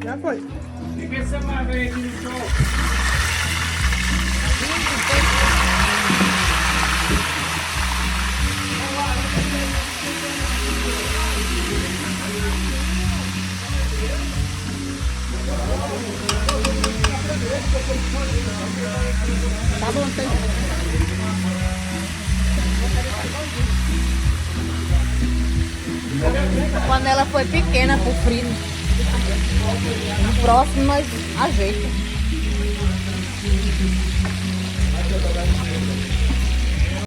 Já foi. Fica essa mágoa aí aqui no sol. Tá bom, tem. A panela foi pequena pro frio. No próximo nós ajeita.